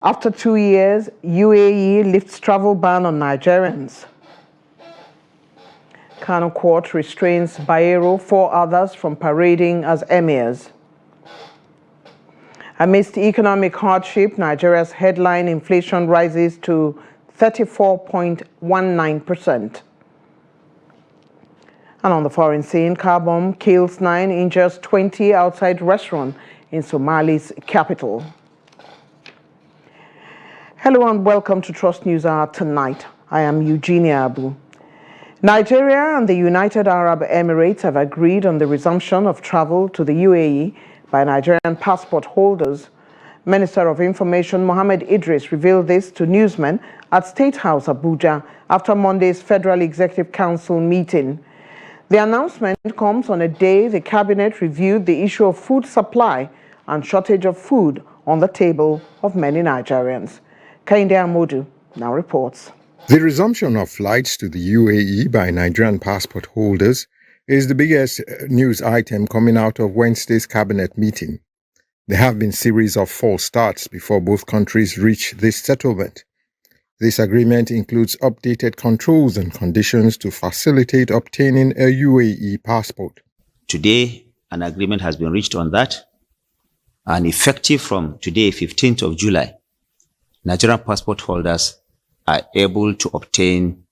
After 2 years, UAE lifts travel ban on Nigerians. Kano court restrains Bayero, 4 others from parading as emirs. Amidst economic hardship, Nigeria's headline inflation rises to 34.19%. And on the foreign scene, car bomb kills 9, injures 20 outside restaurant in Somalia's capital. Hello and welcome to Trust News Hour tonight. I am Eugenia Abu. Nigeria and the United Arab Emirates have agreed on the resumption of travel to the UAE by Nigerian passport holders. Minister of Information Mohammed Idris revealed this to newsmen at State House Abuja after Monday's Federal Executive Council meeting. The announcement comes on a day the cabinet reviewed the issue of food supply and shortage of food on the table of many Nigerians. Kainde Amodu now reports. The resumption of flights to the UAE by Nigerian passport holders is the biggest news item coming out of Wednesday's cabinet meeting. There have been a series of false starts before both countries reach this settlement. This agreement includes updated controls and conditions to facilitate obtaining a UAE passport. Today, an agreement has been reached on that, and effective from today, 15th of July, Nigerian passport holders are able to obtain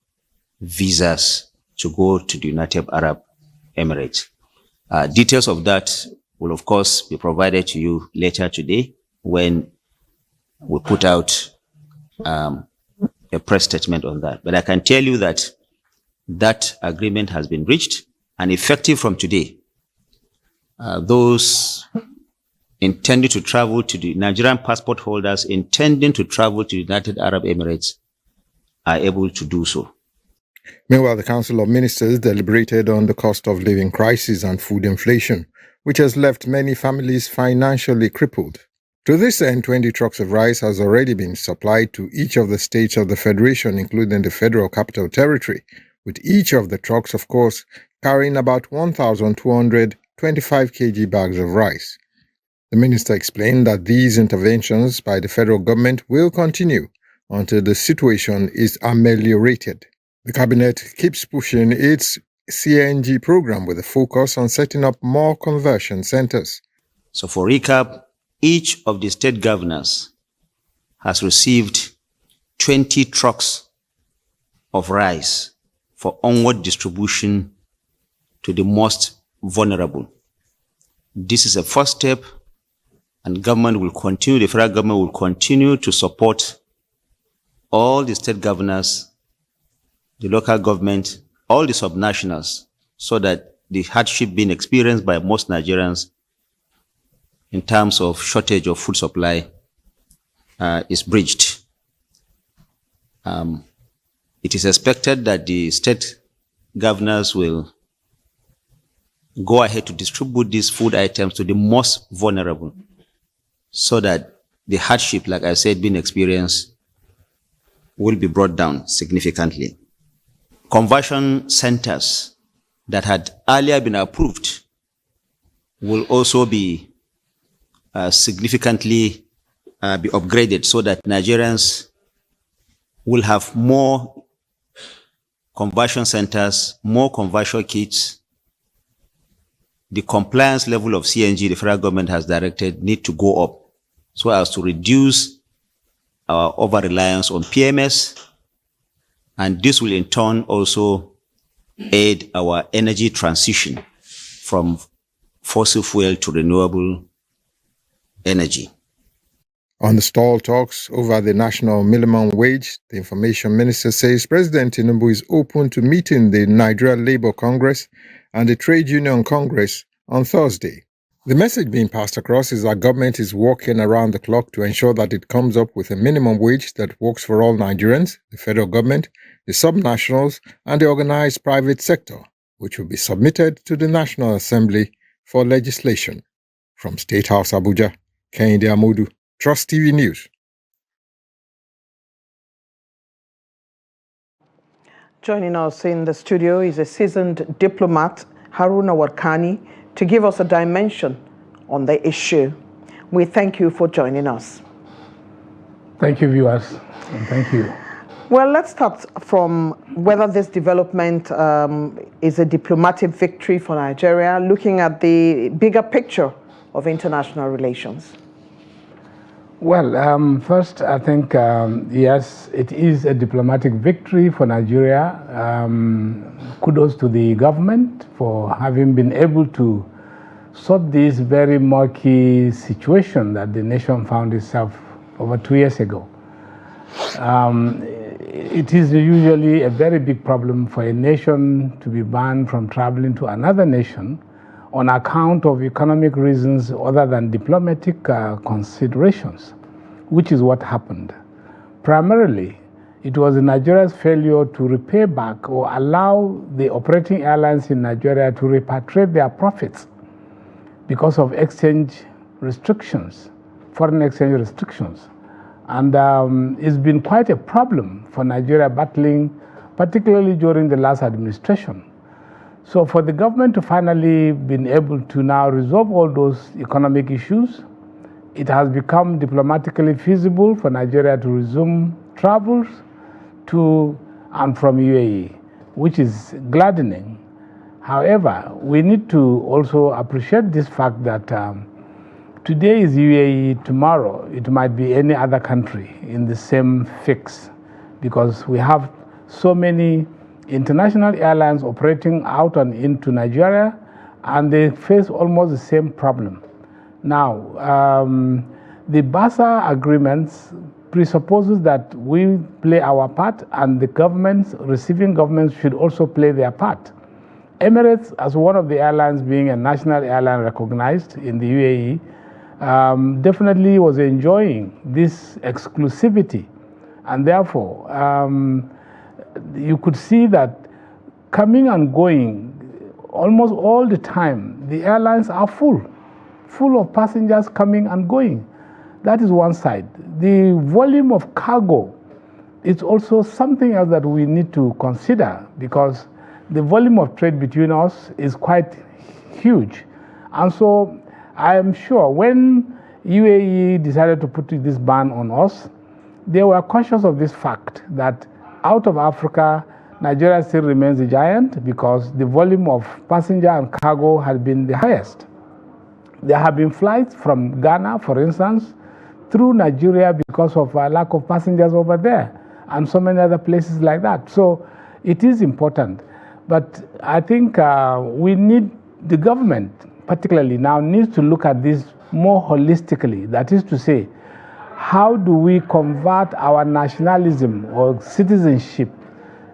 visas to go to the United Arab Emirates. Details of that will, of course, be provided to you later today when we put out a press statement on that. But I can tell you that that agreement has been reached, and effective from today, those intending to travel to the Nigerian passport holders intending to travel to the United Arab Emirates are able to do so. Meanwhile, the Council of Ministers deliberated on the cost of living crisis and food inflation, which has left many families financially crippled. To this end, 20 trucks of rice has already been supplied to each of the states of the Federation, including the Federal Capital Territory, with each of the trucks, of course, carrying about 1,225 kg bags of rice. The minister explained that these interventions by the federal government will continue until the situation is ameliorated. The cabinet keeps pushing its CNG program with a focus on setting up more conversion centers. So for recap, each of the state governors has received 20 trucks of rice for onward distribution to the most vulnerable. This is a first step, and the federal government will continue to support all the state governors, the local government, all the subnationals, so that the hardship being experienced by most Nigerians in terms of shortage of food supply is bridged. It is expected that the state governors will go ahead to distribute these food items to the most vulnerable, so that the hardship, like I said, being experienced will be brought down significantly. Conversion centers that had earlier been approved will also be significantly be upgraded, so that Nigerians will have more conversion centers, more conversion kits. The compliance level of CNG the federal government has directed need to go up, so as to reduce our over-reliance on PMS, and this will in turn also aid our energy transition from fossil fuel to renewable energy. On the stall talks over the national minimum wage, the information minister says President Tinubu is open to meeting the Nigeria Labour Congress and the Trade Union Congress on Thursday. The message being passed across is that government is working around the clock to ensure that it comes up with a minimum wage that works for all Nigerians, the federal government, the subnationals, and the organized private sector, which will be submitted to the National Assembly for legislation. From State House Abuja, Kainde Amodu, Trust TV News. Joining us in the studio is a seasoned diplomat, Haruna Warkani, to give us a dimension on the issue. We thank you for joining us. Thank you, viewers, and thank you. Well, let's start from whether this development is a diplomatic victory for Nigeria, looking at the bigger picture of international relations. Well, first, I think, yes, it is a diplomatic victory for Nigeria. Kudos to the government for having been able to sort this very murky situation that the nation found itself over 2 years ago. It is usually a very big problem for a nation to be banned from traveling to another nation on account of economic reasons other than diplomatic considerations, which is what happened. Primarily, it was Nigeria's failure to repay back or allow the operating airlines in Nigeria to repatriate their profits because of exchange restrictions, foreign exchange restrictions. And it's been quite a problem for Nigeria battling, particularly during the last administration. So for the government to finally been able to now resolve all those economic issues, it has become diplomatically feasible for Nigeria to resume travels to and from UAE, which is gladdening. However, we need to also appreciate this fact that today is UAE, tomorrow it might be any other country in the same fix, because we have so many international airlines operating out and into Nigeria, and they face almost the same problem. Now, the BASA agreements presupposes that we play our part, and the governments, receiving governments, should also play their part. Emirates, as one of the airlines being a national airline recognized in the UAE, definitely was enjoying this exclusivity, and therefore you could see that coming and going almost all the time, the airlines are full of passengers coming and going. That is one side. The volume of cargo is also something else that we need to consider, because the volume of trade between us is quite huge. And so I am sure when UAE decided to put this ban on us, they were conscious of this fact that out of Africa, Nigeria still remains a giant because the volume of passenger and cargo had been the highest. There have been flights from Ghana, for instance, through Nigeria because of a lack of passengers over there, and so many other places like that. So it is important. But I think we need, the government particularly now needs to look at this more holistically. That is to say, how do we convert our nationalism or citizenship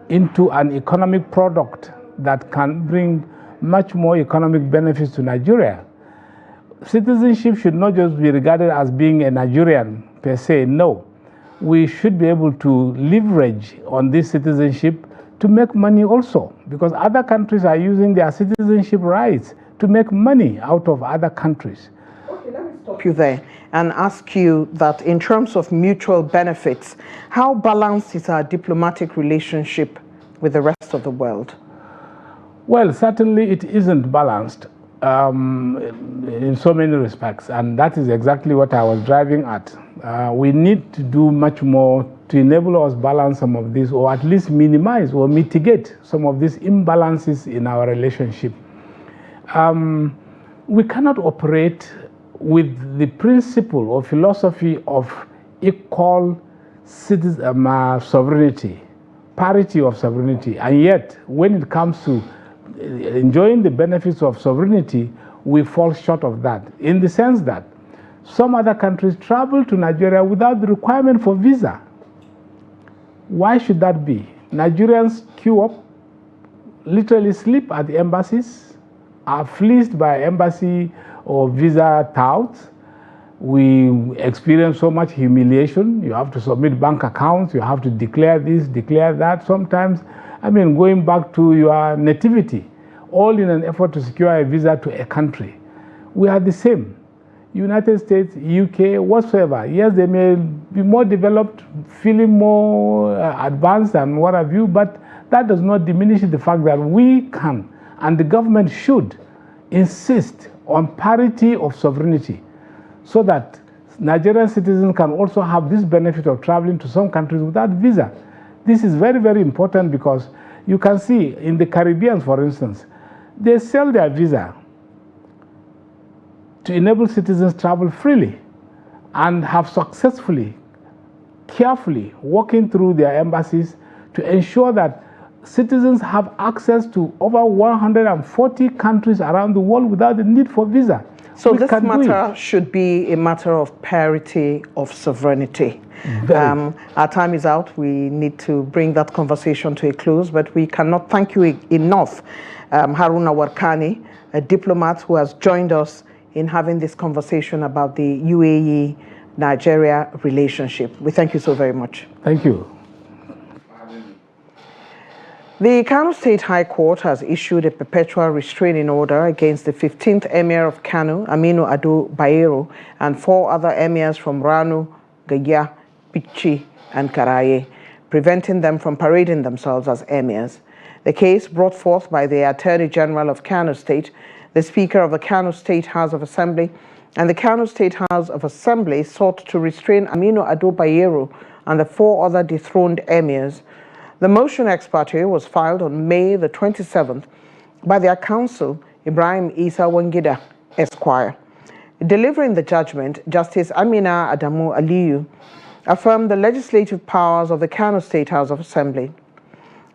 into an economic product that can bring much more economic benefits to Nigeria? Citizenship should not just be regarded as being a Nigerian per se. No, we should be able to leverage on this citizenship to make money also, because other countries are using their citizenship rights to make money out of other countries. Okay, let me stop you there and ask you that in terms of mutual benefits, how balanced is our diplomatic relationship with the rest of the world? Well, certainly it isn't balanced in so many respects, and that is exactly what I was driving at. We need to do much more to enable us balance some of this, or at least minimize or mitigate some of these imbalances in our relationship. We cannot operate with the principle or philosophy of equal sovereignty, parity of sovereignty, and yet when it comes to enjoying the benefits of sovereignty, we fall short of that, in the sense that some other countries travel to Nigeria without the requirement for visa. Why should that be? Nigerians queue up, literally sleep at the embassies, are fleeced by embassy or visa touts. We experience so much humiliation. You have to submit bank accounts, you have to declare this, declare that. Sometimes, going back to your nativity, all in an effort to secure a visa to a country. We are the same. United States, UK, whatsoever. Yes, they may be more developed, feeling more advanced and what have you, but that does not diminish the fact that we can, and the government should, insist on parity of sovereignty, so that Nigerian citizens can also have this benefit of traveling to some countries without visa. This is very, very important because you can see in the Caribbean, for instance, they sell their visa to enable citizens travel freely and have successfully, carefully working through their embassies to ensure that citizens have access to over 140 countries around the world without the need for visa. So this matter should be a matter of parity of sovereignty. Our time is out. We need to bring that conversation to a close, but we cannot thank you enough, Haruna Warkani, a diplomat who has joined us in having this conversation about the UAE-Nigeria relationship. We thank you so very much. Thank you. The Kano State High Court has issued a perpetual restraining order against the 15th Emir of Kano, Aminu Ado Bayero, and 4 other emirs from Rano, Gaya, Pichi, and Karaye, preventing them from parading themselves as emirs. The case, brought forth by the Attorney General of Kano State, the Speaker of the Kano State House of Assembly, and the Kano State House of Assembly, sought to restrain Aminu Ado Bayero and the 4 other dethroned emirs. The motion ex parte was filed on May the 27th by their counsel, Ibrahim Isa Wangida, Esquire. Delivering the judgment, Justice Amina Adamu Aliyu affirmed the legislative powers of the Kano State House of Assembly.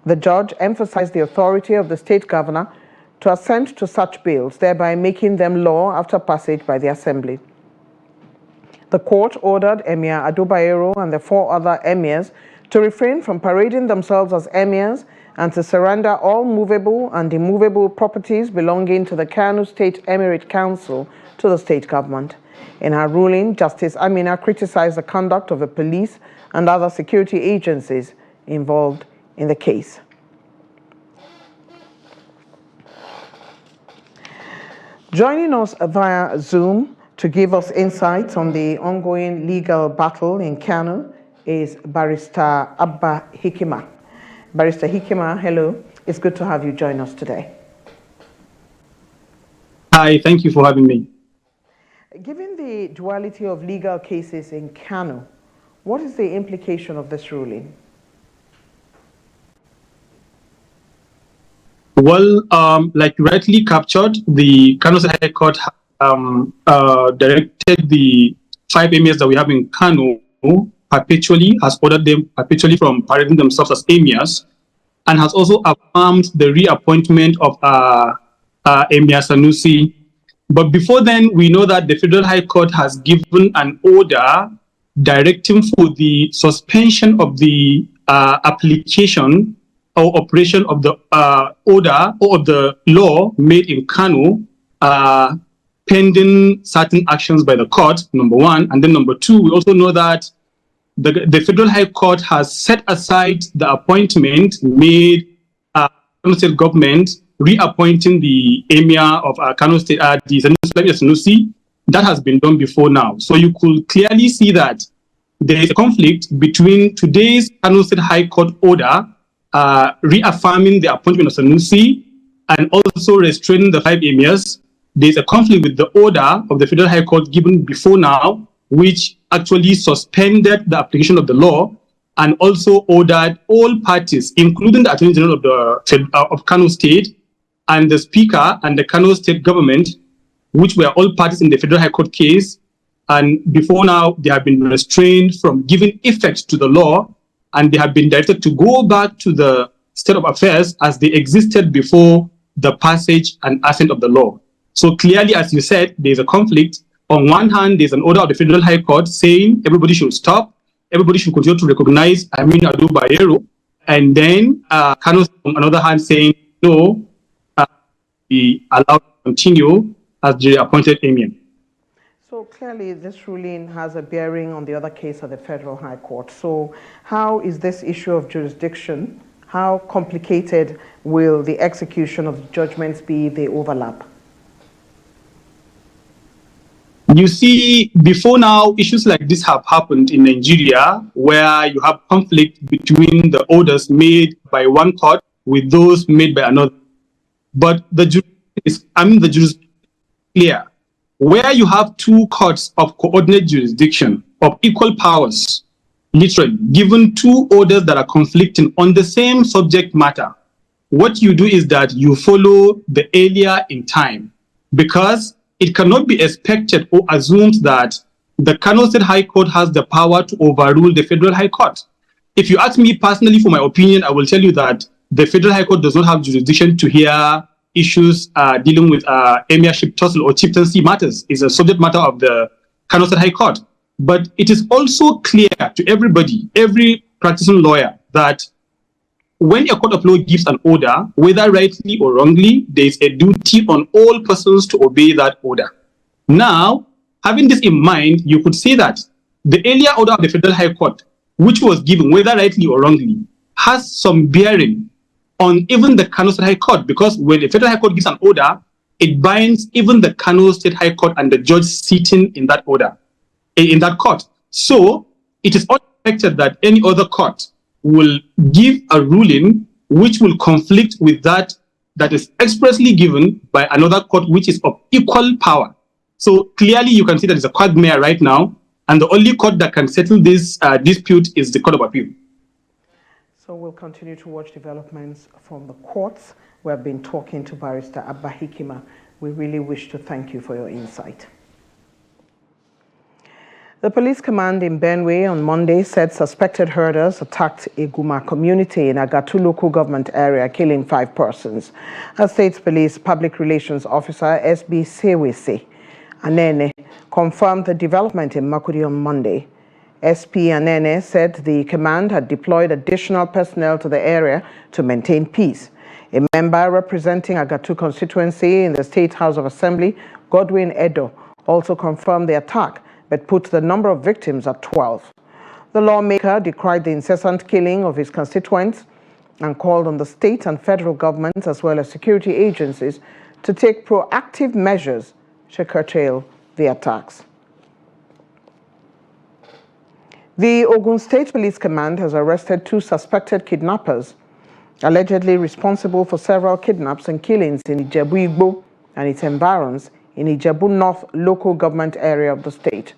The judge emphasized the authority of the state governor to assent to such bills, thereby making them law after passage by the Assembly. The court ordered Emir Ado Bayero and the 4 other emirs to refrain from parading themselves as emirs and to surrender all movable and immovable properties belonging to the Kano State Emirate Council to the state government. In her ruling, Justice Amina criticized the conduct of the police and other security agencies involved in the case. Joining us via Zoom to give us insights on the ongoing legal battle in Kano is Barrister Abba Hikima. Barrister Hikima, hello. It's good to have you join us today. Hi, thank you for having me. Given the duality of legal cases in Kano, what is the implication of this ruling? Well, like you rightly captured, the Kano High Court directed the 5 emirs that we have in Kano perpetually, has ordered them perpetually from parading themselves as emirs, and has also affirmed the reappointment of Emir Sanusi. But before then, we know that the Federal High Court has given an order directing for the suspension of the application or operation of the order or of the law made in Kano pending certain actions by the court, number 1. And then number 2, we also know that the Federal High Court has set aside the appointment made Kano State government reappointing the Emir of Kano State, the Sanusi. That has been done before now. So you could clearly see that there is a conflict between today's Kano State High Court order reaffirming the appointment of Sanusi and also restraining the 5 emirs. There is a conflict with the order of the Federal High Court given before now, which actually suspended the application of the law and also ordered all parties, including the Attorney General of Kano State and the Speaker and the Kano State government, which were all parties in the Federal High Court case, and before now they have been restrained from giving effect to the law, and they have been directed to go back to the state of affairs as they existed before the passage and assent of the law. So clearly, as you said, there's a conflict. On one hand, there's an order of the Federal High Court saying everybody should stop, everybody should continue to recognize Aminu Ado Bayero, and then Kano, on another hand, saying no, be allowed to continue as the appointed emir. So clearly this ruling has a bearing on the other case of the Federal High Court. So how is this issue of jurisdiction, how complicated will the execution of the judgments be, the overlap? You see, before now, issues like this have happened in Nigeria, where you have conflict between the orders made by one court with those made by another. But the jurisdiction is clear. where you have two courts of coordinate jurisdiction of equal powers, literally given two orders that are conflicting on the same subject matter, what you do is that you follow the earlier in time, because it cannot be expected or assumed that the Kano State High Court has the power to overrule the Federal High Court. If you ask me personally for my opinion, I will tell you that the Federal High Court does not have jurisdiction to hear issues dealing with emirship, tussle, or chieftaincy matters. It's a subject matter of the Kano State High Court. But it is also clear to everybody, every practicing lawyer, that when a court of law gives an order, whether rightly or wrongly, there is a duty on all persons to obey that order. Now, having this in mind, you could say that the earlier order of the Federal High Court, which was given, whether rightly or wrongly, has some bearing on even the Kano State High Court, because when the Federal High Court gives an order, it binds even the Kano State High Court and the judge sitting in that order, in that court. So it is unexpected that any other court will give a ruling which will conflict with that is expressly given by another court which is of equal power. So clearly you can see that it's a quagmire right now, and the only court that can settle this dispute is the Court of Appeal. So we'll continue to watch developments from the courts. We have been talking to Barrister Abba Hikima. We really wish to thank you for your insight. The police command in Benue on Monday said suspected herders attacked a Guma community in Agatu local government area, killing 5 persons. A state police public relations officer, SB Sewese Anene, confirmed the development in Makudi on Monday. SP Anene said the command had deployed additional personnel to the area to maintain peace. A member representing Agatu constituency in the State House of Assembly, Godwin Edo, also confirmed the attack, but put the number of victims at 12. The lawmaker decried the incessant killing of his constituents and called on the state and federal governments as well as security agencies to take proactive measures to curtail the attacks. The Ogun State Police Command has arrested 2 suspected kidnappers, allegedly responsible for several kidnaps and killings in Ijebu-Igbo and its environs in Ijebu North local government area of the state.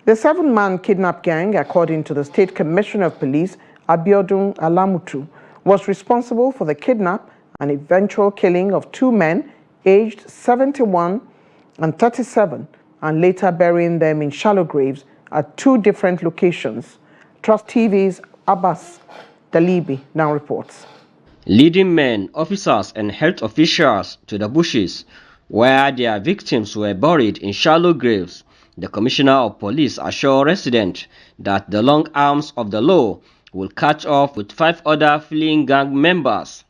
The 7-man kidnap gang, according to the State Commissioner of Police, Abiodun Alamutu, was responsible for the kidnap and eventual killing of 2 men aged 71 and 37 and later burying them in shallow graves at 2 different locations. Trust TV's Abbas Dalibi now reports. Leading men, officers and health officials to the bushes where their victims were buried in shallow graves, the Commissioner of Police assured residents that the long arms of the law will catch up with 5 other fleeing gang members.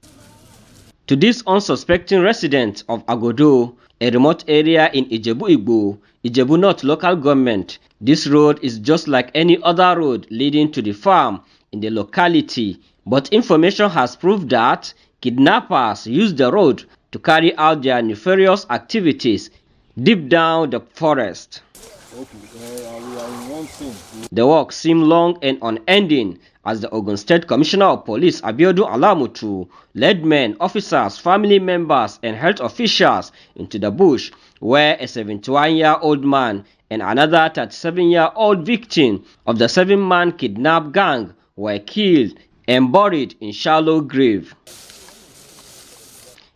To this unsuspecting resident of Agodo, a remote area in Ijebu-Igbo, Ijebu North local government, this road is just like any other road leading to the farm in the locality, but information has proved that kidnappers use the road to carry out their nefarious activities deep down the forest. The walk seemed long and unending as the Ogun State Commissioner of Police Abiodun Alamutu led men, officers, family members and health officials into the bush where a 71-year-old man and another 37-year-old victim of the 7-man kidnap gang were killed and buried in shallow grave.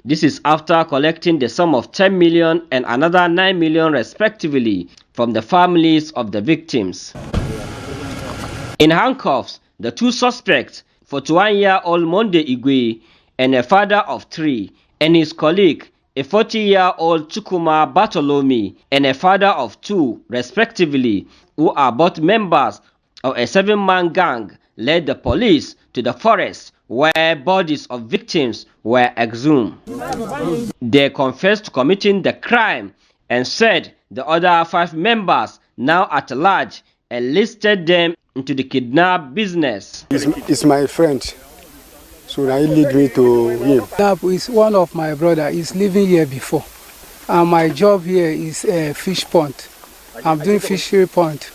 This is after collecting the sum of 10 million and another 9 million respectively from the families of the victims. In handcuffs, the 2 suspects, 41-year-old Monde Igwe and a father of 3, and his colleague, a 40-year-old Chukuma Bartolome and a father of 2, respectively, who are both members of a 7-man gang, led the police to the forest where bodies of victims were exhumed. They confessed to committing the crime and said the other 5 members, now at large, enlisted them into the kidnap business. It's my friend, so he lead me to him. Kidnap is one of my brother. He's living here before, and my job here is a fish pond. I'm doing fishery pond.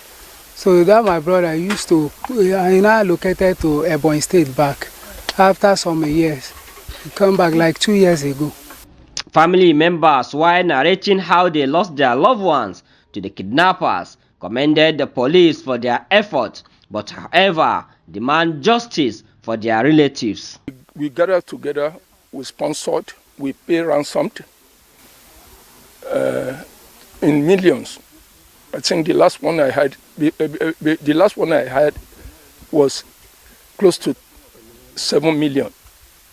So that my brother used to, I now located to Ebonyi State back. After some years, he come back like 2 years ago. Family members, while narrating how they lost their loved ones to the kidnappers, commended the police for their effort, but however, demand justice for their relatives. We gathered together, we sponsored, we pay ransomed in millions. I think the last one I had was close to 7 million,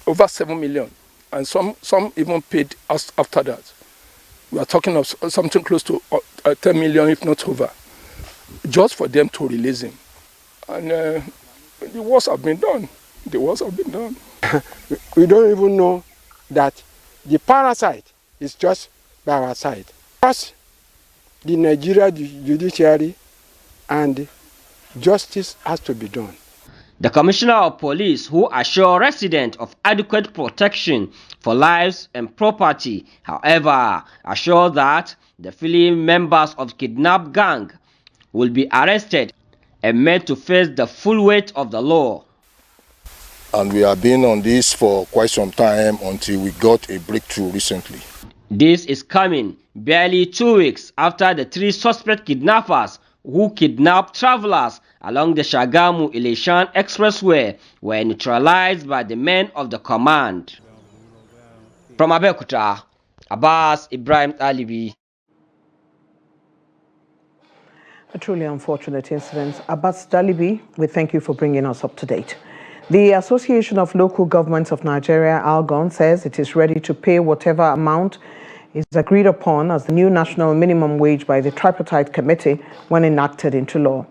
over 7 million, and some even paid us after that. We are talking of something close to 10 million, if not over, just for them to release him. And the wars have been done. The wars have been done. We don't even know that the parasite is just by our side. Trust the Nigeria judiciary, and justice has to be done. The Commissioner of Police, who assure residents of adequate protection for lives and property, however, assure that the fleeing members of kidnapped gang will be arrested and made to face the full weight of the law. And we have been on this for quite some time until we got a breakthrough recently. This is coming barely 2 weeks after the 3 suspect kidnappers who kidnapped travelers along the Shagamu-Ileshan Expressway were neutralized by the men of the command. From Abeokuta, Abbas Ibrahim Alibi. A truly unfortunate incident. Abbas Dalibi, we thank you for bringing us up to date. The Association of Local Governments of Nigeria, ALGON, says it is ready to pay whatever amount is agreed upon as the new national minimum wage by the Tripartite Committee when enacted into law.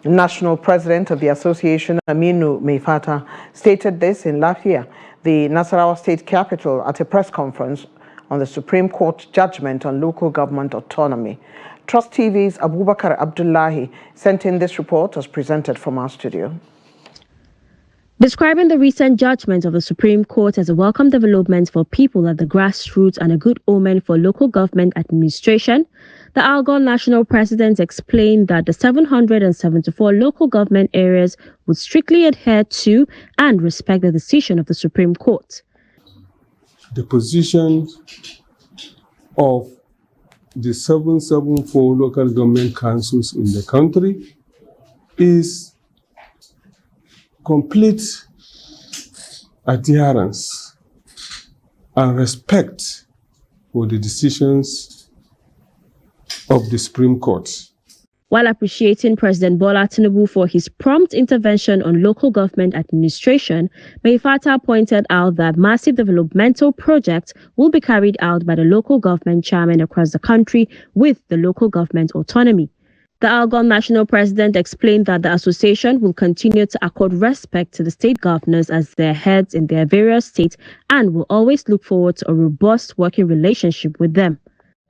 The national president of the association, Aminu Meifata, stated this in Lafia, the Nasarawa state capital, at a press conference on the Supreme Court judgment on local government autonomy. Trust TV's Abubakar Abdullahi sent in this report as presented from our studio. Describing the recent judgment of the Supreme Court as a welcome development for people at the grassroots and a good omen for local government administration, the ALGON national president explained that the 774 local government areas would strictly adhere to and respect the decision of the Supreme Court. The position of the 774 local government councils in the country is complete adherence and respect for the decisions of the Supreme Court. While appreciating President Bola Tinubu for his prompt intervention on local government administration, Meifata pointed out that massive developmental projects will be carried out by the local government chairmen across the country with the local government autonomy. The ALGON national president explained that the association will continue to accord respect to the state governors as their heads in their various states and will always look forward to a robust working relationship with them.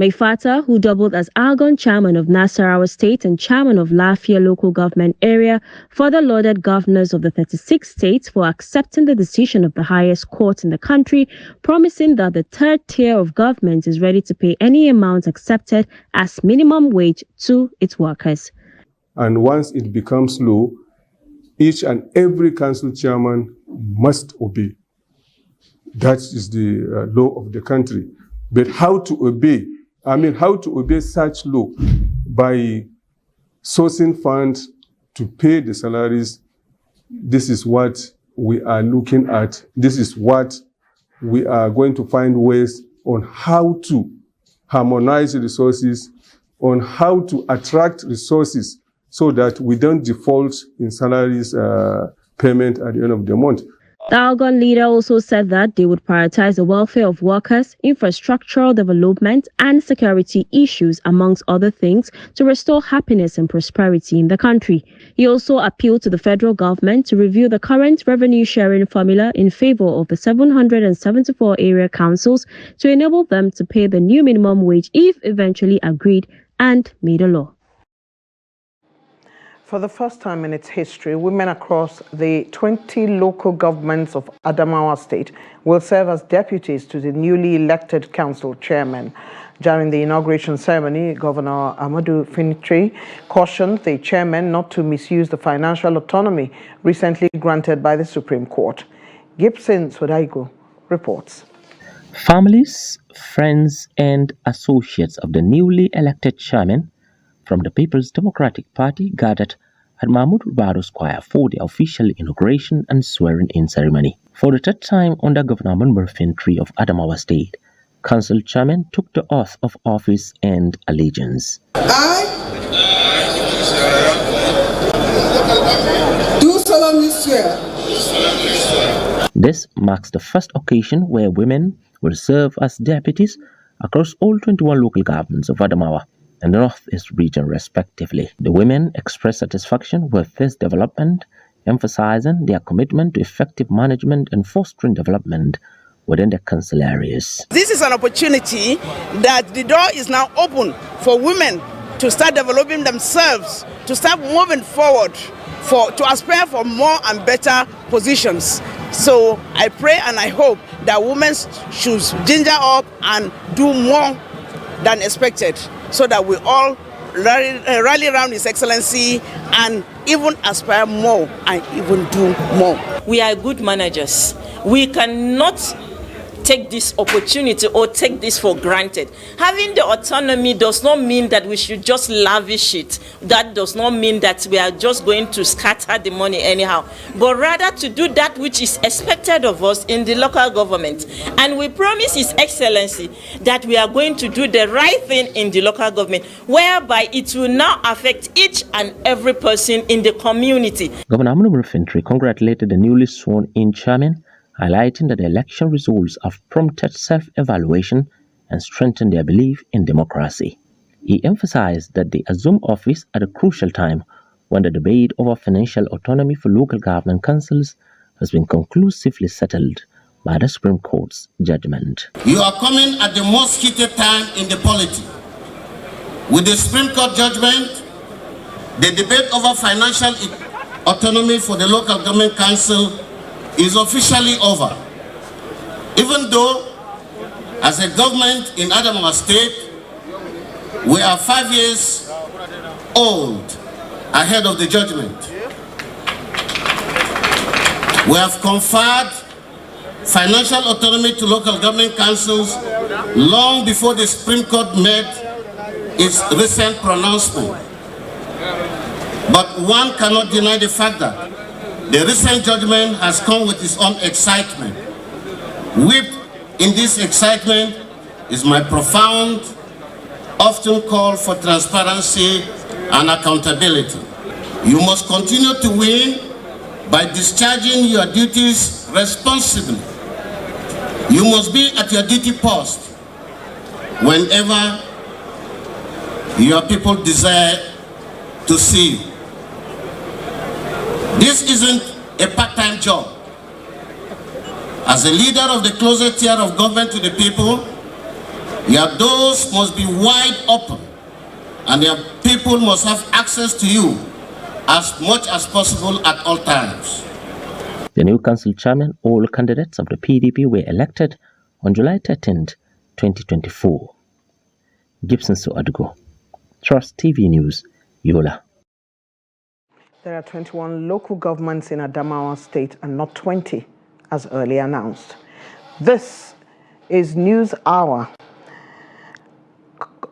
Meifata, who doubled as ALGON chairman of Nasarawa State and chairman of Lafia local government area, further lauded governors of the 36 states for accepting the decision of the highest court in the country, promising that the third tier of government is ready to pay any amount accepted as minimum wage to its workers. And once it becomes law, each and every council chairman must obey. That is the law of the country. But how to obey? How to obey such law by sourcing funds to pay the salaries. This is what we are looking at. This is what we are going to find ways on how to harmonize resources, on how to attract resources so that we don't default in salaries payment at the end of the month. The ALGON leader also said that they would prioritize the welfare of workers, infrastructural development, and security issues, amongst other things, to restore happiness and prosperity in the country. He also appealed to the federal government to review the current revenue sharing formula in favor of the 774 area councils to enable them to pay the new minimum wage if eventually agreed and made a law. For the first time in its history, women across the 20 local governments of Adamawa State will serve as deputies to the newly elected council chairman. During the inauguration ceremony, Governor Amadu Finitri cautioned the chairman not to misuse the financial autonomy recently granted by the Supreme Court. Gibson Sodaigo reports. Families, friends, and associates of the newly elected chairman from the People's Democratic Party gathered at Mahmoud Rubado Square for the official inauguration and swearing-in ceremony. For the third time under Governor Munbar Fintri of Adamawa State, Council Chairman took the oath of office and allegiance. I do solemnly swear. This marks the first occasion where women will serve as deputies across all 21 local governments of Adamawa and the Northeast region respectively. The women expressed satisfaction with this development, emphasizing their commitment to effective management and fostering development within the council areas. This is an opportunity that the door is now open for women to start developing themselves, to start moving forward, to aspire for more and better positions. So I pray and I hope that women should ginger up and do more than expected, so that we all rally around His Excellency and even aspire more and even do more. We are good managers. We cannot take this opportunity or take this for granted. Having the autonomy does not mean that we should just lavish it. That does not mean that we are just going to scatter the money anyhow, but rather to do that which is expected of us in the local government. And we promise His Excellency that we are going to do the right thing in the local government, whereby it will now affect each and every person in the community. Governor Munbar Fintri congratulated the newly sworn-in chairman, highlighting that the election results have prompted self-evaluation and strengthened their belief in democracy. He emphasized that they assume office at a crucial time when the debate over financial autonomy for local government councils has been conclusively settled by the Supreme Court's judgment. You are coming at the most heated time in the polity. With the Supreme Court judgment, the debate over financial autonomy for the local government council is officially over. Even though, as a government in Adamawa State, we are 5 years old ahead of the judgment. We have conferred financial autonomy to local government councils long before the Supreme Court made its recent pronouncement. But one cannot deny the fact that the recent judgment has come with its own excitement. With in this excitement is my profound, often call for transparency and accountability. You must continue to win by discharging your duties responsibly. You must be at your duty post whenever your people desire to see you. This isn't a part-time job. As a leader of the closest tier of government to the people, your doors must be wide open and your people must have access to you as much as possible at all times. The new council chairman, all candidates of the PDP were elected on July 13, 2024. Gibson Suadugo, Trust TV News, Yola. There are 21 local governments in Adamawa State and not 20, as earlier announced. This is News Hour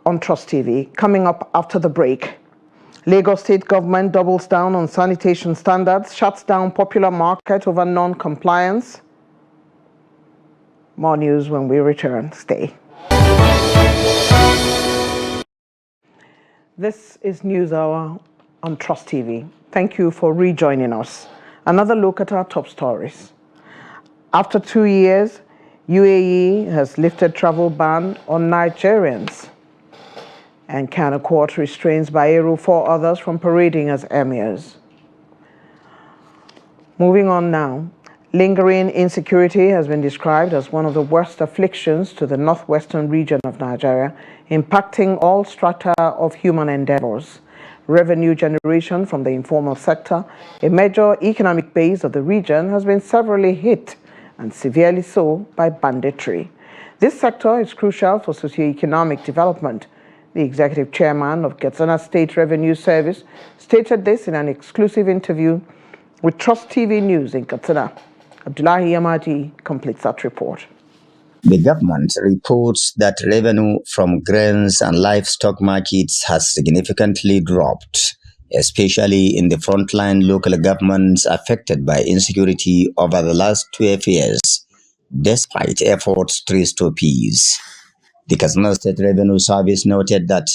on Trust TV. Coming up after the break, Lagos State government doubles down on sanitation standards, shuts down popular market over non-compliance. More news when we return. Stay. This is News Hour on Trust TV. Thank you for rejoining us. Another look at our top stories. After 2 years, UAE has lifted travel ban on Nigerians and Kano Court restrains Bayero 4 others from parading as emirs. Moving on now, lingering insecurity has been described as one of the worst afflictions to the northwestern region of Nigeria, impacting all strata of human endeavors. Revenue generation from the informal sector, a major economic base of the region, has been severely hit, and severely so, by banditry. This sector is crucial for socio-economic development. The executive chairman of Katsina State Revenue Service stated this in an exclusive interview with Trust TV News in Katsina. Abdullahi Yamadi completes that report. The government reports that revenue from grains and livestock markets has significantly dropped, especially in the frontline local governments affected by insecurity over the last 12 years, despite efforts to restore peace. The Katsina State Revenue Service noted that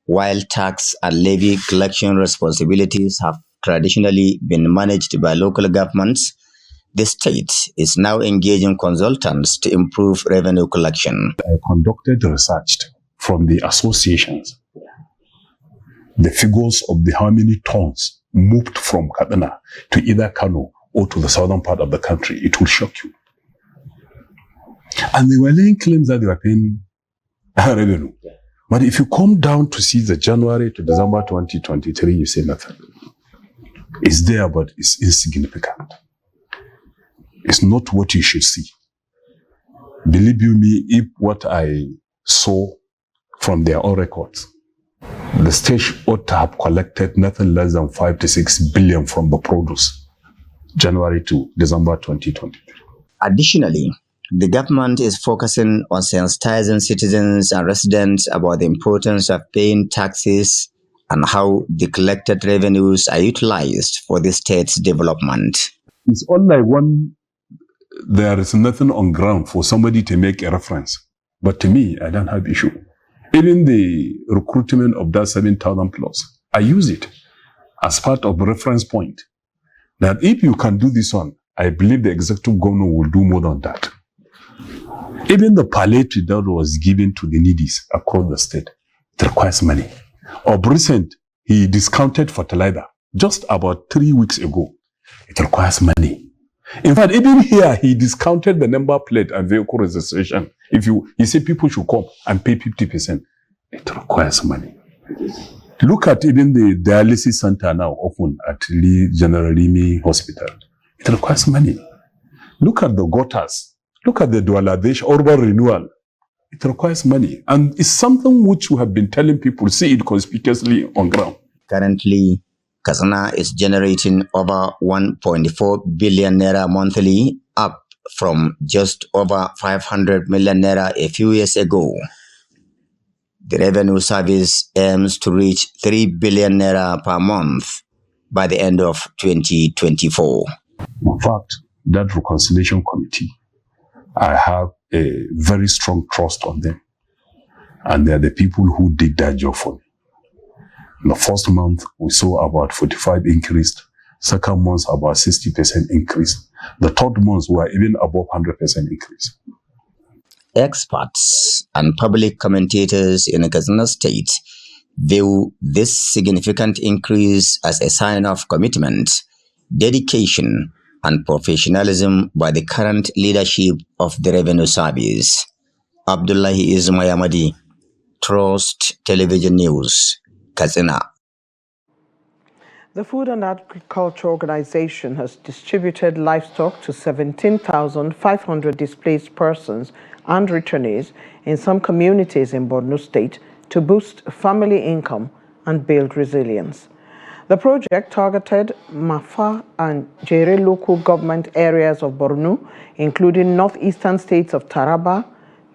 while tax and levy collection responsibilities have traditionally been managed by local governments, the state is now engaging consultants to improve revenue collection. I conducted research from the associations. The figures of how many tons moved from Katsina to either Kano or to the southern part of the country, it will shock you. And they were laying claims that they were paying revenue. But if you come down to see the January to December 2023, you say nothing. It's there, but it's insignificant. It's not what you should see. Believe you me, if what I saw from their own records, the state ought to have collected nothing less than 5 to 6 billion from the produce, January to December 2023. Additionally, the government is focusing on sensitizing citizens and residents about the importance of paying taxes and how the collected revenues are utilized for the state's development. It's all like there is nothing on ground for somebody to make a reference. But to me, I don't have issue. Even the recruitment of that 7,000 plus, I use it as part of a reference point. That if you can do this one, I believe the executive governor will do more than that. Even the palliative that was given to the needy across the state, it requires money. Of recent, he discounted fertilizer just about 3 weeks ago. It requires money. In fact, even here, he discounted the number plate and vehicle registration. He said people should come and pay 50%. It requires money. Look at even the dialysis center now open at General Rimi Hospital. It requires money. Look at the gutters. Look at the dualization, urban renewal. It requires money. And it's something which we have been telling people, see it conspicuously on ground. Currently, Katsina is generating over 1.4 billion naira monthly, up from just over 500 million naira a few years ago. The revenue service aims to reach 3 billion naira per month by the end of 2024. In fact, that reconciliation committee, I have a very strong trust on them. And they're the people who did that job for me. In the first month, we saw about 45 increased. Second month, about 60% increase. The third month, we were even above 100% increase. Experts and public commentators in Katsina State view this significant increase as a sign of commitment, dedication, and professionalism by the current leadership of the Revenue Service. Abdullahi Ismayamadi, Trust Television News, Katsina. The Food and Agriculture Organization has distributed livestock to 17,500 displaced persons and returnees in some communities in Borno State to boost family income and build resilience. The project targeted Mafa and Jere local government areas of Borno, including northeastern states of Taraba,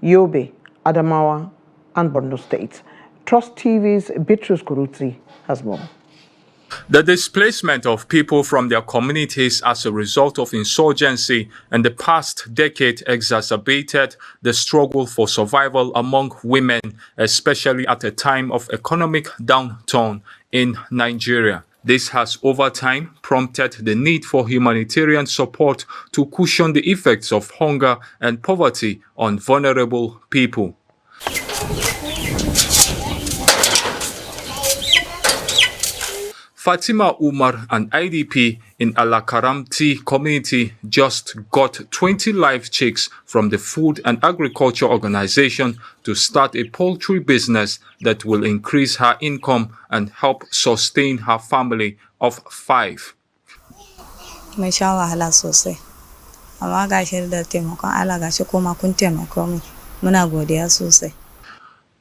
Yobe, Adamawa, and Borno State. Trust TV's Bitrus Kuruti has more. The displacement of people from their communities as a result of insurgency in the past decade exacerbated the struggle for survival among women, especially at a time of economic downturn in Nigeria. This has over time prompted the need for humanitarian support to cushion the effects of hunger and poverty on vulnerable people. Fatima Umar, an IDP in Alakaramti community, just got 20 live chicks from the Food and Agriculture Organization to start a poultry business that will increase her income and help sustain her family of 5.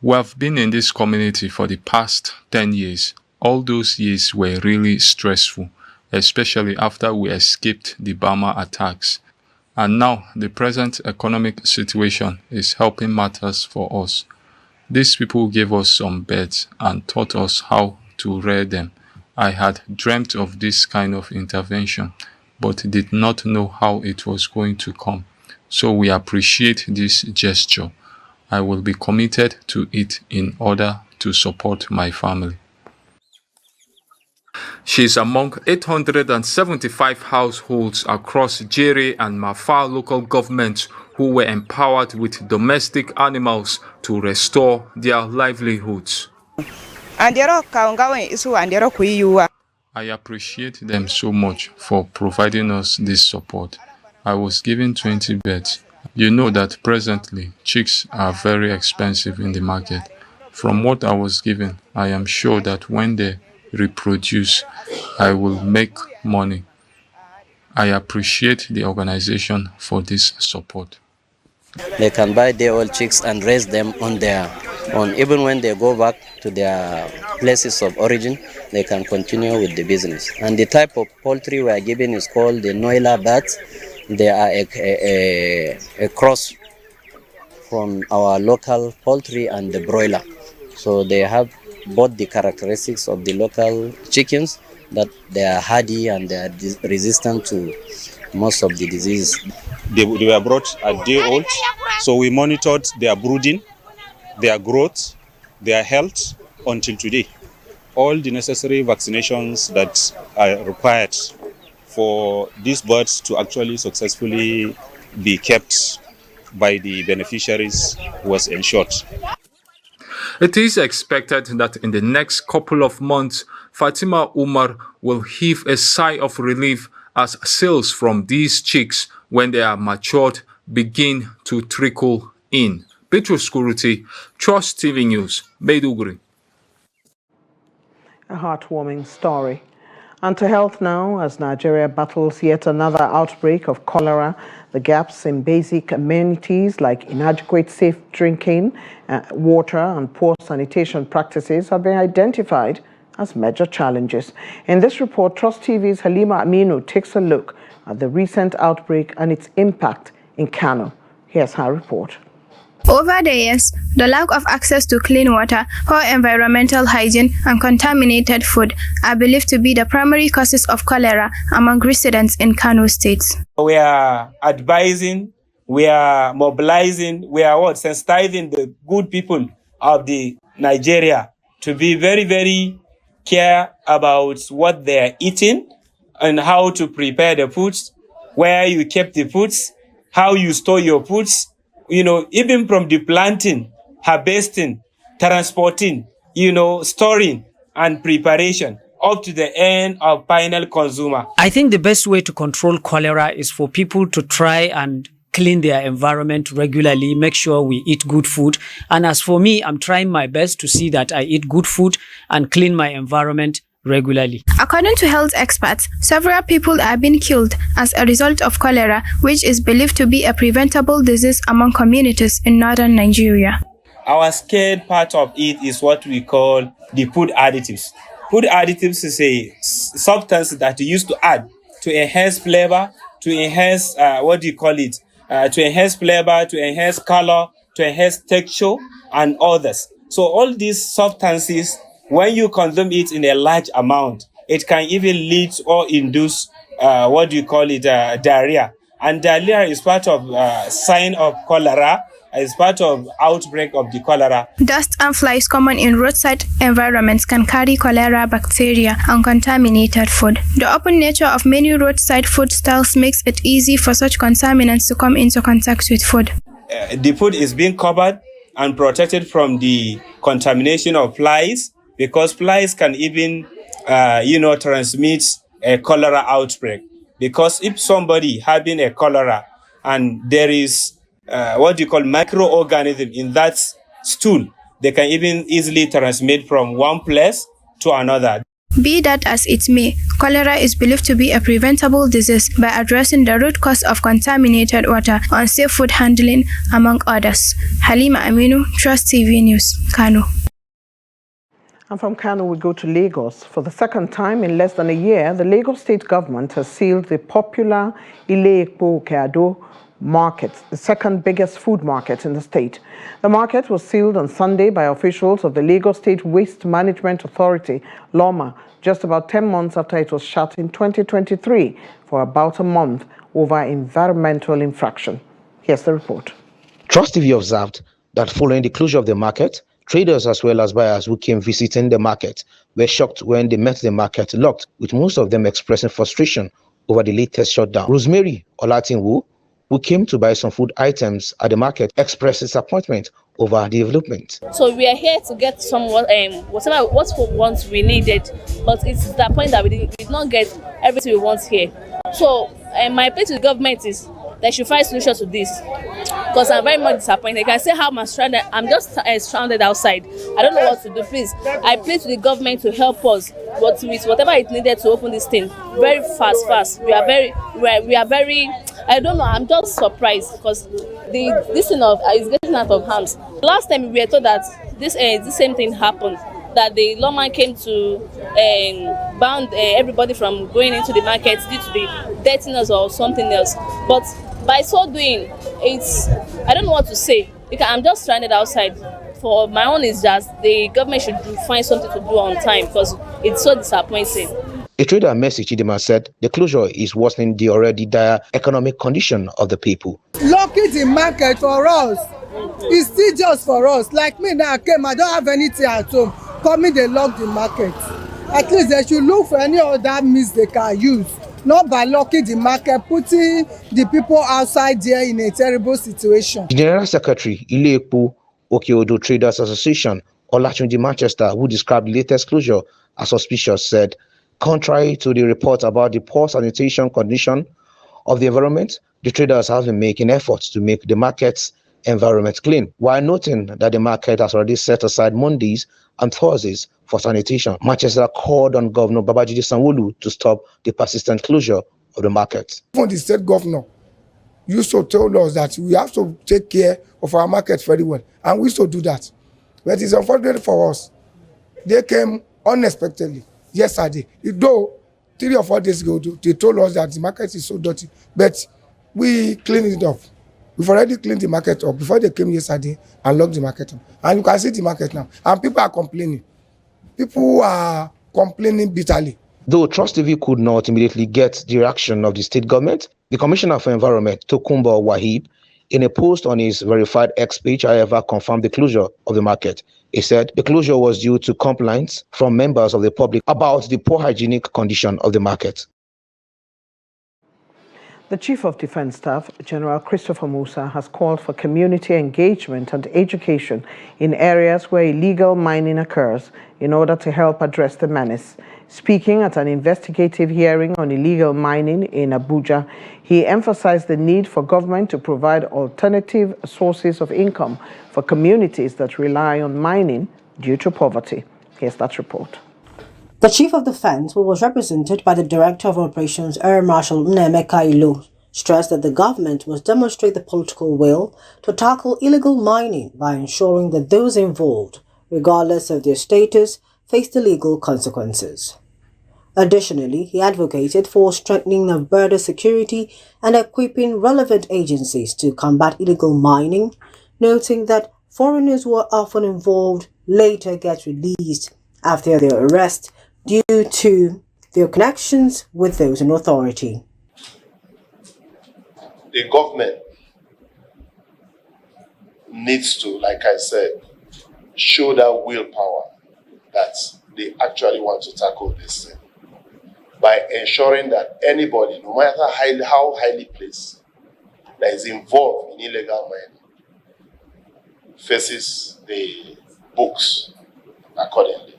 We have been in this community for the past 10 years. All those years were really stressful, especially after we escaped the Bama attacks. And now the present economic situation is helping matters for us. These people gave us some beds and taught us how to rear them. I had dreamt of this kind of intervention, but did not know how it was going to come. So we appreciate this gesture. I will be committed to it in order to support my family. She is among 875 households across Jere and Mafa local governments who were empowered with domestic animals to restore their livelihoods. I appreciate them so much for providing us this support. I was given 20 beds. You know that presently chicks are very expensive in the market. From what I was given, I am sure that when they reproduce, I will make money. I appreciate the organization for this support. They can buy their old chicks and raise them on their own. Even when they go back to their places of origin, they can continue with the business. And the type of poultry we are giving is called the Noila bats. They are a cross from our local poultry and the broiler. So they have both the characteristics of the local chickens, that they are hardy and they are resistant to most of the diseases. They were brought a day old, so we monitored their brooding, their growth, their health until today. All the necessary vaccinations that are required for these birds to actually successfully be kept by the beneficiaries was ensured. It is expected that in the next couple of months, Fatima Umar will heave a sigh of relief as sales from these chicks, when they are matured, begin to trickle in. Petrus Kuruti, Trust TV News, Maiduguri. A heartwarming story. And to health now, as Nigeria battles yet another outbreak of cholera, the gaps in basic amenities like inadequate safe drinking water and poor sanitation practices have been identified as major challenges. In this report, Trust TV's Halima Aminu takes a look at the recent outbreak and its impact in Kano. Here's her report. Over the years, the lack of access to clean water, poor environmental hygiene, and contaminated food are believed to be the primary causes of cholera among residents in Kano State. We are advising, we are mobilizing, we are sensitizing the good people of the Nigeria to be very, very care about what they are eating and how to prepare the foods, where you keep the foods, how you store your foods. You know, even from the planting, harvesting, transporting, storing and preparation up to the end of final consumer. I think the best way to control cholera is for people to try and clean their environment regularly, make sure we eat good food. And as for me, I'm trying my best to see that I eat good food and clean my environment regularly. According to health experts, several people are being killed as a result of cholera, which is believed to be a preventable disease among communities in northern Nigeria. Our scared part of it is what we call the food additives. Food additives is a substance that you used to add to enhance flavor, to enhance, to enhance flavor, to enhance color, to enhance texture, and others. So all these substances, when you consume it in a large amount, it can even lead or induce diarrhea. And diarrhea is part of sign of cholera, is part of outbreak of the cholera. Dust and flies common in roadside environments can carry cholera bacteria and contaminated food. The open nature of many roadside food stalls makes it easy for such contaminants to come into contact with food. The food is being covered and protected from the contamination of flies, because flies can even, transmit a cholera outbreak. Because if somebody having a cholera and there is microorganism in that stool, they can even easily transmit from one place to another. Be that as it may, cholera is believed to be a preventable disease by addressing the root cause of contaminated water, unsafe food handling, among others. Halima Aminu, Trust TV News, Kano. And from Kano, we go to Lagos. For the second time in less than a year, the Lagos state government has sealed the popular Ile-Epo Okeado market, the second biggest food market in the state. The market was sealed on Sunday by officials of the Lagos State Waste Management Authority, Auma, just about 10 months after it was shut in 2023 for about a month over environmental infraction. Here's the report. Trust TV observed that following the closure of the market, traders as well as buyers who came visiting the market were shocked when they met the market locked, with most of them expressing frustration over the latest shutdown. Rosemary Olatinwu, who came to buy some food items at the market, expressed disappointment over the development. So we are here to get some whatever what we needed, but it's the point that we did not get everything we want here. So my plea to the government is they should find solutions to this, because I'm very much disappointed. You can say how I'm stranded. I'm just stranded outside. I don't know what to do. Please, I plead to the government to help us, but with whatever it needed to open this thing very fast. We are very. I don't know. I'm just surprised because this thing is getting out of hands. Last time we were told that this same thing happened, that the lawman came to ban everybody from going into the market due to the dirtiness or something else. But by so doing, I don't know what to say. Because I'm just stranded outside. For my own is just the government should find something to do on time because it's so disappointing. A trader, Mercy Chidima, said the closure is worsening the already dire economic condition of the people. Locking the market for us is still just for us. Like me now, I came, I don't have anything at home. Coming, they lock the market. At least they should look for any other means they can use. Not by locking the market, putting the people outside there in a terrible situation. The General Secretary, Ile-Epo Okeado Traders Association, Olatunji Manchester, who described the latest closure as suspicious, said, contrary to the report about the poor sanitation condition of the environment, the traders have been making efforts to make the market's environment clean, while noting that the market has already set aside Mondays and Thursdays for sanitation. Manchester called on Governor Babajide Sanwo-Olu to stop the persistent closure of the market. Even the state governor used to tell us that we have to take care of our market very well, and we used to do that. But it's unfortunate for us. They came unexpectedly yesterday. Though 3 or 4 days ago, they told us that the market is so dirty, but we cleaned it up. We've already cleaned the market up before they came yesterday and locked the market up. And you can see the market now. And people are complaining. People are complaining bitterly. Though Trust TV could not immediately get the reaction of the state government, the Commissioner for Environment, Tokunbo Wahib, in a post on his verified X page, however, confirmed the closure of the market. He said the closure was due to complaints from members of the public about the poor hygienic condition of the market. The Chief of Defense Staff, General Christopher Musa, has called for community engagement and education in areas where illegal mining occurs in order to help address the menace. Speaking at an investigative hearing on illegal mining in Abuja, he emphasized the need for government to provide alternative sources of income for communities that rely on mining due to poverty. Here's that report. The Chief of Defense, who was represented by the Director of Operations, Air Marshal Nnemeka Ilu, stressed that the government must demonstrate the political will to tackle illegal mining by ensuring that those involved, regardless of their status, face the legal consequences. Additionally, he advocated for strengthening of border security and equipping relevant agencies to combat illegal mining, noting that foreigners who are often involved later get released after their arrest due to their connections with those in authority. The government needs to, like I said, show that willpower that they actually want to tackle this thing by ensuring that anybody, no matter how highly placed, that is involved in illegal mining faces the books accordingly.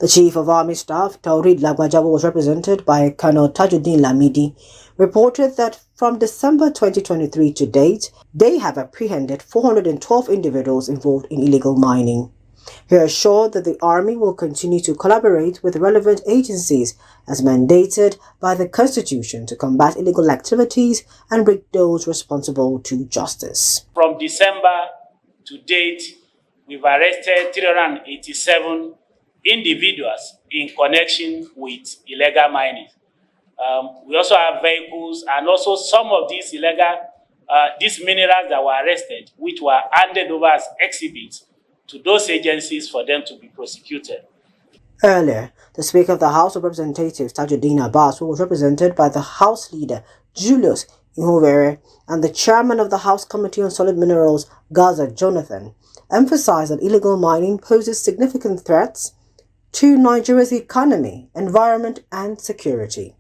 The Chief of Army Staff, Taurid Lagbajawa, was represented by Colonel Tajuddin Lamidi, reported that from December 2023 to date, they have apprehended 412 individuals involved in illegal mining. He assured that the Army will continue to collaborate with relevant agencies as mandated by the Constitution to combat illegal activities and bring those responsible to justice. From December to date, we've arrested 387 individuals in connection with illegal mining. We also have vehicles and also some of these these minerals that were arrested, which were handed over as exhibits to those agencies for them to be prosecuted. Earlier, the Speaker of the House of Representatives, Tajuddin Abbas, who was represented by the House Leader, Julius Ihovere, and the Chairman of the House Committee on Solid Minerals, Gaza Jonathan, emphasized that illegal mining poses significant threats to Nigeria's economy, environment, and security.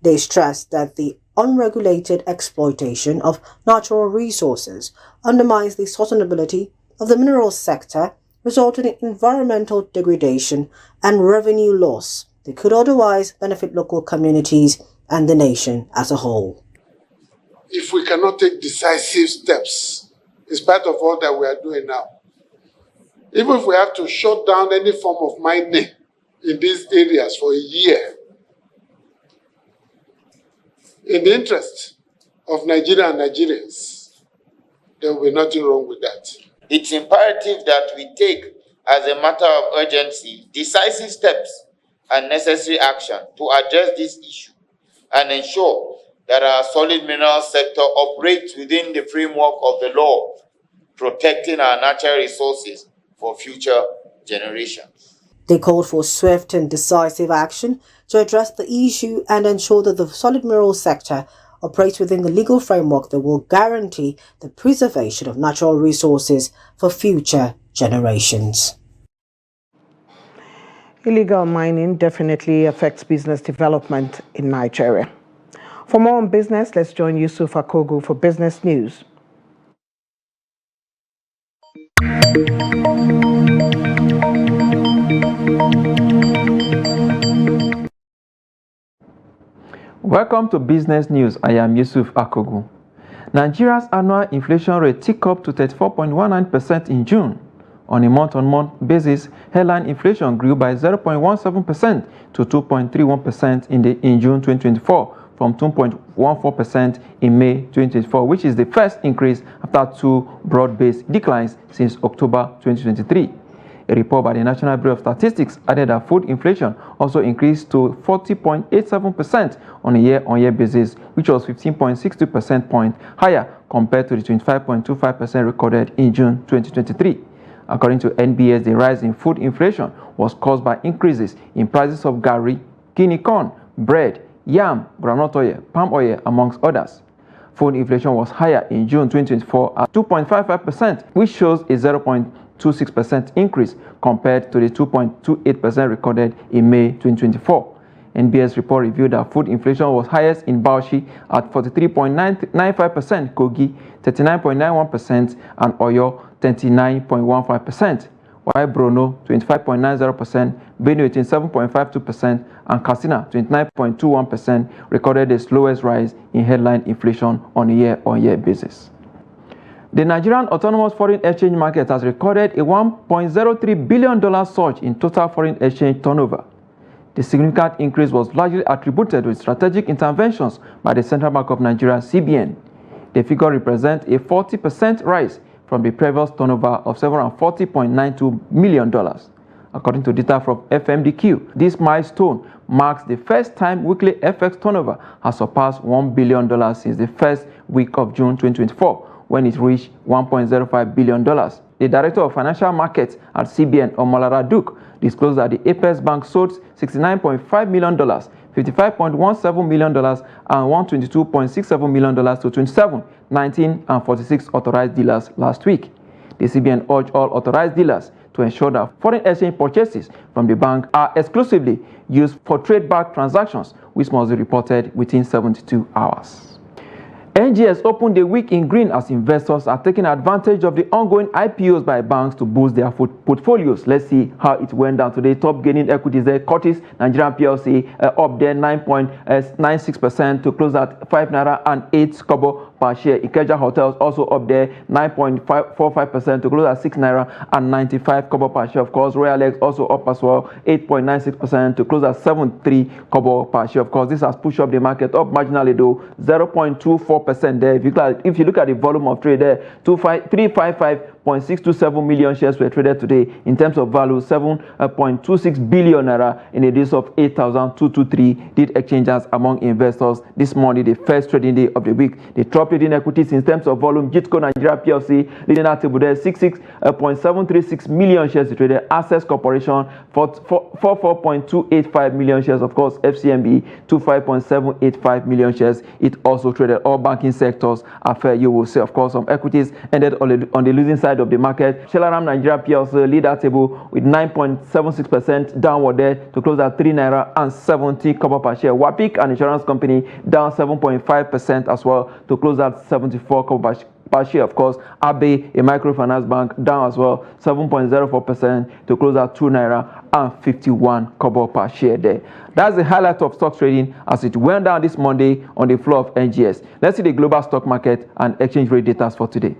They stressed that the unregulated exploitation of natural resources undermines the sustainability of the minerals sector, resulting in environmental degradation and revenue loss that could otherwise benefit local communities and the nation as a whole. If we cannot take decisive steps, in spite of all that we are doing now, even if we have to shut down any form of mining in these areas for a year, in the interest of Nigeria and Nigerians, there will be nothing wrong with that. It's imperative that we take, as a matter of urgency, decisive steps and necessary action to address this issue and ensure that our solid minerals sector operates within the framework of the law, protecting our natural resources for future generations. They called for swift and decisive action to address the issue and ensure that the solid minerals sector operates within the legal framework that will guarantee the preservation of natural resources for future generations. Illegal mining definitely affects business development in Nigeria. For more on business, let's join Yusuf Akogu for Business News. Welcome to Business News. I am Yusuf Akogu. Nigeria's annual inflation rate ticked up to 34.19% in June. On a month-on-month basis, headline inflation grew by 0.17% to 2.31% in June 2024 from 2.14% in May 2024, which is the first increase after two broad-based declines since October 2023. A report by the National Bureau of Statistics added that food inflation also increased to 40.87% on a year-on-year basis, which was 15.62% point higher compared to the 25.25% recorded in June 2023. According to NBS, the rise in food inflation was caused by increases in prices of garri, guinea corn, bread, yam, groundnut oil, palm oil, amongst others. Food inflation was higher in June 2024 at 2.55%, which shows a 0.26% increase compared to the 2.28% recorded in May 2024. NBS report revealed that food inflation was highest in Bauchi at 43.95%, Kogi 39.91%, and Oyo 29.15%, while Borno 25.90%, Benue 27.52%, and Katsina 29.21% recorded the slowest rise in headline inflation on a year-on-year basis. The Nigerian Autonomous Foreign Exchange Market has recorded a $1.03 billion surge in total foreign exchange turnover. The significant increase was largely attributed to strategic interventions by the Central Bank of Nigeria, CBN. The figure represents a 40% rise from the previous turnover of $740.92 million. According to data from FMDQ, this milestone marks the first time weekly FX turnover has surpassed $1 billion since the first week of June 2024, when it reached $1.05 billion. The Director of Financial Markets at CBN, Omolara Duke, disclosed that the Apex Bank sold $69.5 million, $55.17 million, and $122.67 million to 27, 19, and 46 authorized dealers last week. The CBN urged all authorized dealers to ensure that foreign exchange purchases from the bank are exclusively used for trade-backed transactions, which must be reported within 72 hours. NGS opened the week in green as investors are taking advantage of the ongoing IPOs by banks to boost their portfolios. Let's see how it went down today. Top gaining equities there. Curtis Nigerian PLC up there 9.96% to close at 5 naira and 8 kobo per share. Ikeja Hotels also up there 9.45% to close at 6 naira and 95 kobo per share. Of course, Royal X also up as well 8.96% to close at 73 kobo per share. Of course, this has pushed up the market up marginally though 0.24% there. If you look at the volume of trade there, 355 0.627 million shares were traded today. In terms of value, 7.26 billion naira in a days of 8,223 did exchanges among investors this morning, the first trading day of the week. The top trading equities in terms of volume, Jitco Nigeria PLC leading that table there, 66.736 million shares traded. Access Corporation 44.285 million shares. Of course, FCMB 25.785 million shares. It also traded. All banking sectors are fair. You will see, of course, some equities ended on the losing side of the market. Shelaram Nigeria PLC lead that table with 9.76% downward there to close at 3 naira and 70 kobo per share. Wapik, an insurance company, down 7.5% as well to close at 74 kobo per share. Of course, Abe, a microfinance bank, down as well 7.04% to close at 2 naira and 51 kobo per share there. That's the highlight of stock trading as it went down this Monday on the floor of NGS. Let's see the global stock market and exchange rate data for today.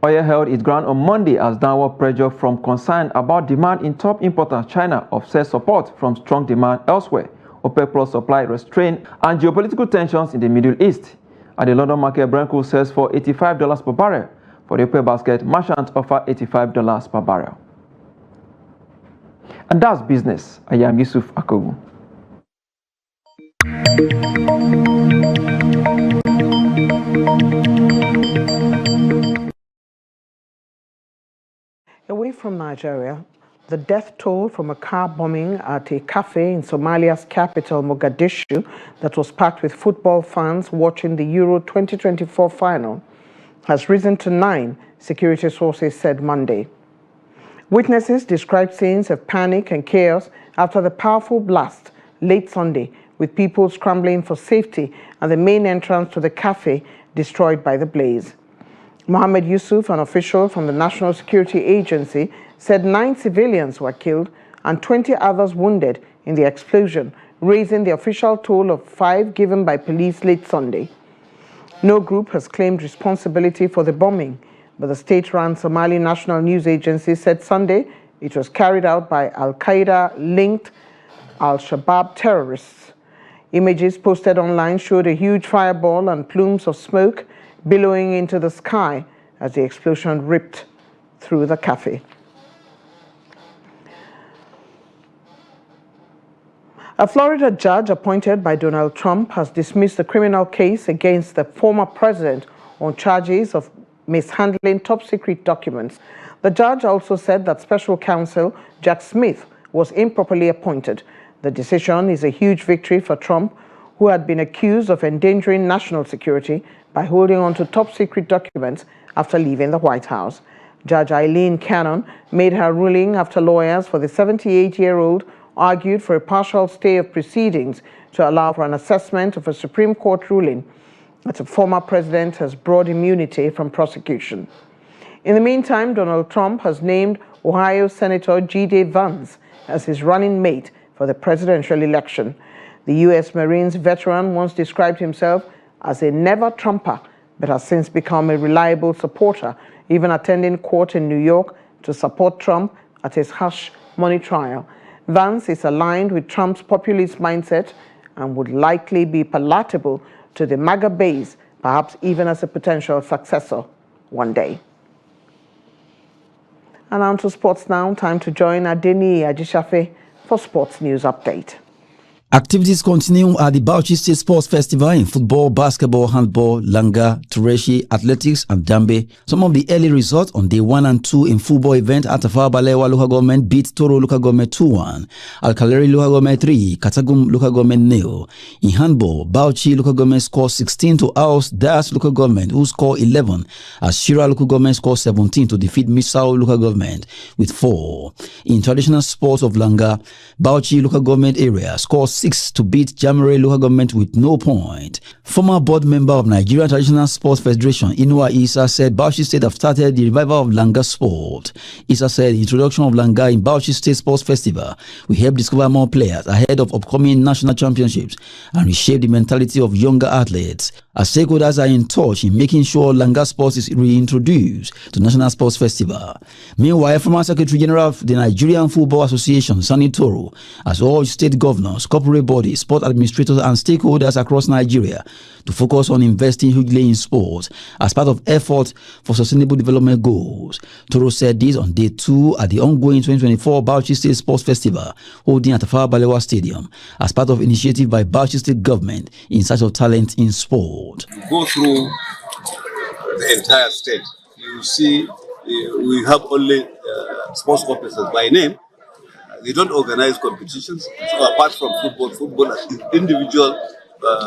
Oil held its ground on Monday as downward pressure from concern about demand in top importer China offset support from strong demand elsewhere. OPEC Plus supply restraint and geopolitical tensions in the Middle East. At the London market, Brent crude sells for $85 per barrel. For the OPEC basket, merchants offer $85 per barrel. And that's business. I am Yusuf Akogu. Away from Nigeria, the death toll from a car bombing at a cafe in Somalia's capital, Mogadishu, that was packed with football fans watching the Euro 2024 final, has risen to 9, security sources said Monday. Witnesses described scenes of panic and chaos after the powerful blast late Sunday, with people scrambling for safety and the main entrance to the cafe destroyed by the blaze. Mohammed Yusuf, an official from the National Security Agency, said 9 civilians were killed and 20 others wounded in the explosion, raising the official toll of 5 given by police late Sunday. No group has claimed responsibility for the bombing, but the state-run Somali National News Agency said Sunday it was carried out by Al-Qaeda-linked Al-Shabaab terrorists. Images posted online showed a huge fireball and plumes of smoke billowing into the sky as the explosion ripped through the cafe. A Florida judge appointed by Donald Trump has dismissed the criminal case against the former president on charges of mishandling top-secret documents. The judge also said that special counsel Jack Smith was improperly appointed. The decision is a huge victory for Trump, who had been accused of endangering national security by holding on to top-secret documents after leaving the White House. Judge Eileen Cannon made her ruling after lawyers for the 78-year-old argued for a partial stay of proceedings to allow for an assessment of a Supreme Court ruling that a former president has broad immunity from prosecution. In the meantime, Donald Trump has named Ohio Senator J.D. Vance as his running mate for the presidential election. The U.S. Marines veteran once described himself as a never-Trumper, but has since become a reliable supporter, even attending court in New York to support Trump at his hush money trial. Vance is aligned with Trump's populist mindset and would likely be palatable to the MAGA base, perhaps even as a potential successor one day. And on to sports now. Time to join Adeni Ajishafe for Sports News Update. Activities continue at the Bauchi State Sports Festival in football, basketball, handball, langa, tureshi, athletics, and dambe. Some of the early results on day 1 and 2 in football event at Tafawa Balewa local government beat Toro local government 2-1, Alkaleri local government 3, Katagum local government 0. In handball, Bauchi local government scored 16 to oust Das local government, who scored 11, as Shira local government scored 17 to defeat Misao local government with 4. In traditional sports of langa, Bauchi local government area scored seeks to beat Jamare local government with no point. Former board member of Nigerian Traditional Sports Federation, Inua Isa, said Bauchi State have started the revival of Langa sport. Isa said the introduction of Langa in Bauchi State Sports Festival will help discover more players ahead of upcoming national championships and reshape the mentality of younger athletes. As stakeholders are in touch in making sure Langa sports is reintroduced to National Sports Festival. Meanwhile, former Secretary General of the Nigerian Football Association, Sani Toro, has urged state governors, corporate bodies, sport administrators and stakeholders across Nigeria to focus on investing hugely in sports as part of efforts for sustainable development goals. Toro said this on day 2 at the ongoing 2024 Bauchi State Sports Festival holding at Tafawa Balewa Stadium as part of initiative by Bauchi State government in search of talent in sport. Go through the entire state, you see we have only sports officers by name. They don't organize competitions. So apart from football as individual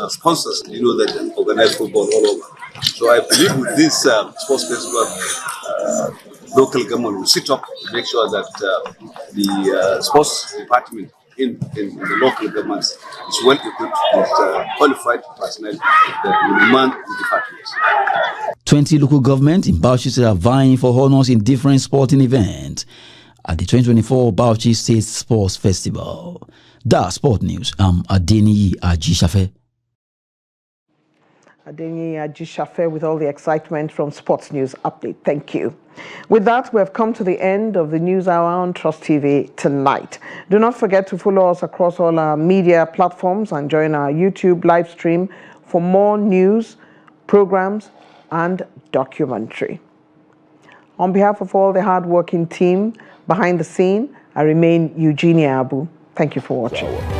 sponsors, that they organize football all over. So I believe with this sports festival, local government will sit up to make sure that the sports department in the local governments is well equipped with qualified personnel that will man the departments. 20 local governments in Bauchi State are vying for honors in different sporting events at the 2024 Bauchi State Sports Festival. That's Sport News. I'm Adeniyi Ajishafe. Adeniyi Ajishafe with all the excitement from Sports News Update. Thank you. With that, we have come to the end of the News Hour on Trust TV tonight. Do not forget to follow us across all our media platforms and join our YouTube live stream for more news, programs, and documentary. On behalf of all the hard-working team behind the scene, I remain Eugenia Abu. Thank you for watching.